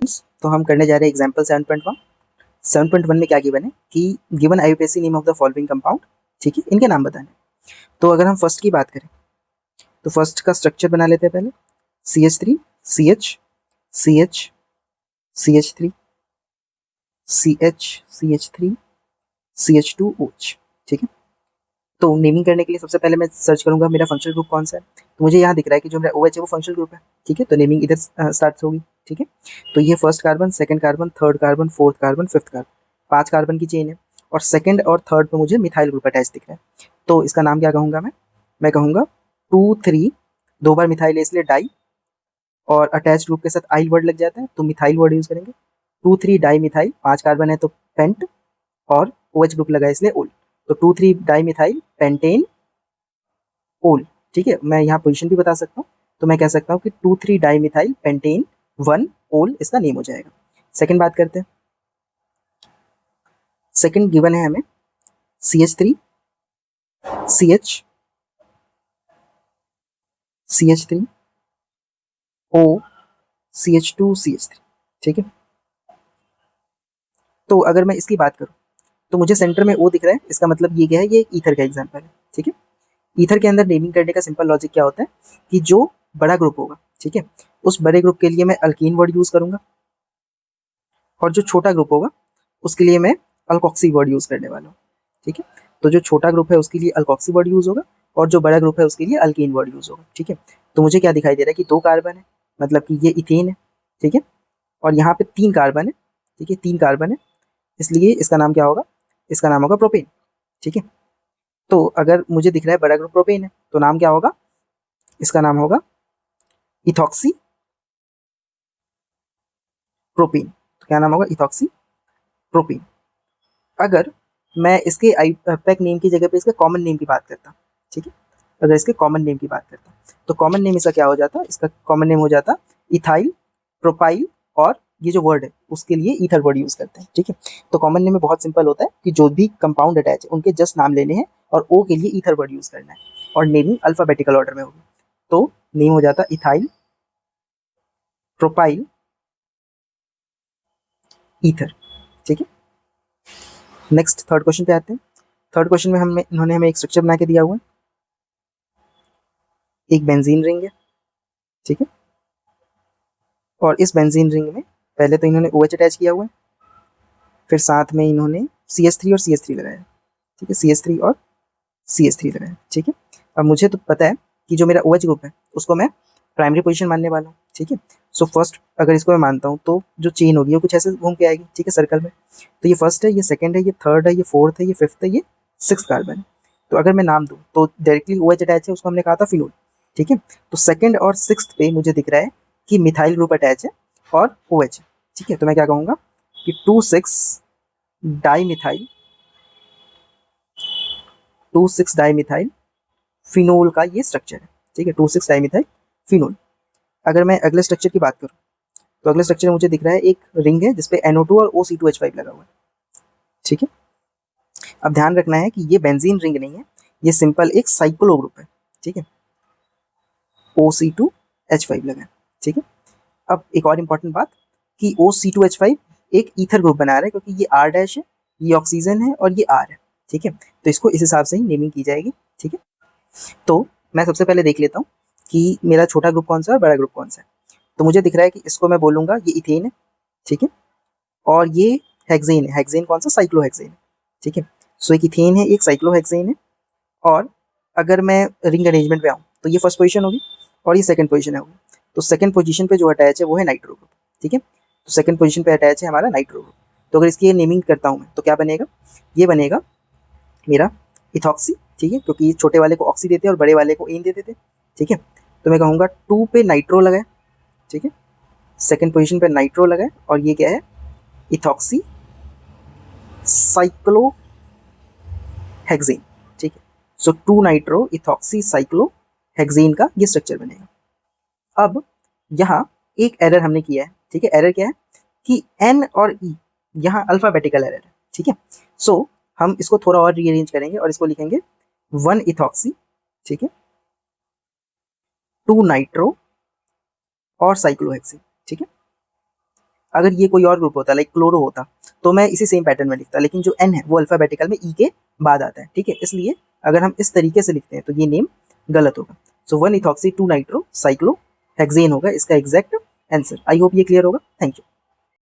तो हम करने जा रहे हैं एग्जाम्पल 7.1। 7.1 में क्या गिवन है कि given IUPAC name of the following compound, ठीक है, इनके नाम बताने। तो अगर हम फर्स्ट की बात करें तो फर्स्ट का स्ट्रक्चर बना लेते हैं पहले। CH3 CH CH CH3 CH CH3 CH2OH, ठीक है। तो नेमिंग करने के लिए सबसे पहले मैं सर्च करूंगा मेरा फंक्शनल ग्रुप कौन सा है। तो मुझे यहाँ दिख रहा है कि जो मेरा OH है वो फंक्शनल ग्रुप है, ठीक है। तो नेमिंग इधर स्टार्ट होगी, ठीक है। तो ये first carbon, second carbon, third carbon, fourth carbon, fifth carbon, 5 carbon की चेन है और सेकंड और थर्ड पे मुझे मिथाइल ग्रुप अटैच दिख रहा है। तो इसका नाम क्या कहूंगा मैं कहूंगा 2,3, 2 बार मिथाइल है इसलिए डाई, और अटैच ग्रुप के साथ आइल वर्ड लग जाता है तो मिथाइल वर्ड यूज करेंगे। 2,3 डाई मिथाइल, 5 कार्बन है तो पेंट, और OH ग्रुप लगा है इसलिए ओल। तो 2,3 डाई मिथाइल पेंटेन ओल, ठीक है। मैं यहाँ पोजीशन भी बता सकता हूँ, तो मैं कह सकता हूँ कि 2,3 डाई मिथाइल पेंटेन 1 ओल इसका नेम हो जाएगा। सेकंड बात करते हैं। सेकंड गिवन है हमें CH3 CH CH3 O CH2 CH3, ठीक है। तो अगर मैं इसकी बात करूँ तो मुझे सेंटर में O दिख रहा है, इसका मतलब ये क्या है, ये ईथर का एग्जाम्पल है, ठीक है। ईथर के अंदर नेमिंग करने का सिंपल लॉजिक क्या होता है कि जो बड़ा ग्रुप होगा, ठीक है, उस बड़े ग्रुप के लिए मैं अल्कीन वर्ड यूज करूंगा, और जो छोटा ग्रुप होगा उसके लिए मैं अल्कोक्सी वर्ड यूज करने वाला हूँ, ठीक है। तो जो छोटा ग्रुप है उसके लिए अल्कोक्सी वर्ड यूज होगा और जो बड़ा ग्रुप है उसके लिए अल्कीन वर्ड यूज होगा, ठीक है। तो मुझे क्या दिखाई दे रहा है कि 2 कार्बन है, मतलब कि ये इथेन है, ठीक है। और यहाँ पे 3 कार्बन है, ठीक है, 3 कार्बन है, इसलिए इसका नाम क्या होगा, इसका नाम होगा प्रोपेन, ठीक है। तो अगर मुझे दिख रहा है बड़ा ग्रुप प्रोपेन है तो नाम क्या होगा, इसका नाम होगा इथॉक्सी प्रोपीन। तो क्या नाम होगा, इथॉक्सी प्रोपीन। अगर मैं इसके पैक नेम की जगह पे इसके कॉमन नेम की बात करता, ठीक है, अगर इसके कॉमन नेम की बात करता तो कॉमन नेम इसका क्या हो जाता, इसका कॉमन नेम हो जाता इथाइल प्रोपाइल, और ये जो वर्ड है उसके लिए ईथर वर्ड यूज करते हैं, ठीक है। तो कॉमन नेम में बहुत सिंपल होता है कि जो भी कंपाउंड अटैच है उनके जस्ट नाम लेने हैं और ओ के लिए ईथर वर्ड यूज करना है, और नेमिंग अल्फाबेटिकल ऑर्डर में होगी। तो नेम हो जाता इथाइल प्रोपाइल ईथर, ठीक है। नेक्स्ट थर्ड क्वेश्चन पे आते हैं। थर्ड क्वेश्चन में इन्होंने हमें एक स्ट्रक्चर बना के दिया हुआ है, एक बेंजीन रिंग है, ठीक है। और इस बेंजीन रिंग में पहले तो इन्होंने OH अटैच किया हुआ है, फिर साथ में इन्होंने CH3 और CH3 लगाया, ठीक है, CH3 और CH3 लगाया, ठीक है। अब मुझे तो पता है कि जो मेरा OH ग्रुप है उसको मैं प्राइमरी पोजीशन मानने वाला हूँ, ठीक है। सो फर्स्ट अगर इसको मैं मानता हूँ तो जो चेन होगी वो कुछ ऐसे घूम के आएगी, ठीक है, सर्कल में। तो ये फर्स्ट है, ये सेकंड है, ये थर्ड है, ये फोर्थ है, ये फिफ्थ है, ये सिक्स कार्बन है। तो अगर मैं नाम दूँ तो डायरेक्टली OH अटैच है, उसको हमने कहा था फिनोल, ठीक है। तो सेकंड और सिक्स पे मुझे दिख रहा है कि मिथाइल ग्रुप अटैच है और OH है, ठीक है। तो मैं क्या कहूँगा कि 2,6 di methyl 2,6 di methyl phenol का ये स्ट्रक्चर है, ठीक है, 2,6 डाई मिथाइल फिनोल। अगर मैं अगले स्ट्रक्चर की बात करूँ तो अगले स्ट्रक्चर में मुझे दिख रहा है एक रिंग है जिसपे NO2 और OC2H5 लगा हुआ है, ठीक है। अब ध्यान रखना है कि ये बेंजीन रिंग नहीं है, ये सिंपल एक साइक्लो ग्रुप है, ठीक है, OC2H5 लगा है, ठीक है। अब एक और इम्पॉर्टेंट बात कि OC2H5 एक ईथर ग्रुप बना रहा है क्योंकि ये R डैश है, ये ऑक्सीजन है और ये R है, ठीक है। तो इसको इस हिसाब से ही नेमिंग की जाएगी, ठीक है। तो मैं सबसे पहले देख लेता हूँ कि मेरा छोटा ग्रुप कौन सा है और बड़ा ग्रुप कौन सा है। तो मुझे दिख रहा है कि इसको मैं बोलूंगा ये इथेन है, ठीक है, और ये हेक्सेन है। हेक्सेन कौन सा, साइक्लोहेक्सेन है, ठीक है। सो एक इथेन है, एक साइक्लोहेक्सेन है। और अगर मैं रिंग अरेंजमेंट पे आऊँ तो ये फर्स्ट पोजीशन होगी और ये सेकंड पोजीशन होगी। तो सेकंड पोजीशन पे जो अटैच है वो है नाइट्रो ग्रुप, ठीक है। तो सेकंड पोजीशन पे अटैच है हमारा नाइट्रो ग्रुप। तो अगर इसकी नेमिंग करता हूँ मैं तो क्या बनेगा, ये बनेगा मेरा इथॉक्सी, ठीक है, क्योंकि छोटे वाले को ऑक्सी देते हैं और बड़े वाले को एन देते थे, ठीक है। तो मैं कहूँगा 2 पे नाइट्रो लगाए, ठीक है, सेकंड पोजीशन पे नाइट्रो लगाए, और ये क्या है, इथॉक्सी साइक्लोहेक्सेन, ठीक है। सो 2 नाइट्रो इथॉक्सी साइक्लोहेक्सेन का ये स्ट्रक्चर बनेगा। अब यहाँ एक एरर हमने किया है, ठीक है। एरर क्या है कि N और E यहाँ अल्फाबेटिकल एरर है, ठीक है। सो हम इसको थोड़ा और रीअरेंज करेंगे और इसको लिखेंगे 1 इथॉक्सी, ठीक है, 2 नाइट्रो और साइक्लोहेक्सेन, ठीक है। अगर ये कोई और ग्रुप होता लाइक क्लोरो होता तो मैं इसी सेम पैटर्न में लिखता, लेकिन जो N है वो अल्फाबेटिकल में E के बाद आता है, ठीक है। इसलिए अगर हम इस तरीके से लिखते हैं तो ये नेम गलत होगा। सो 1 इथॉक्सी 2 नाइट्रो साइक्लो हेक्सेन होगा इसका एग्जैक्ट आंसर। आई होप ये क्लियर होगा। Thank you.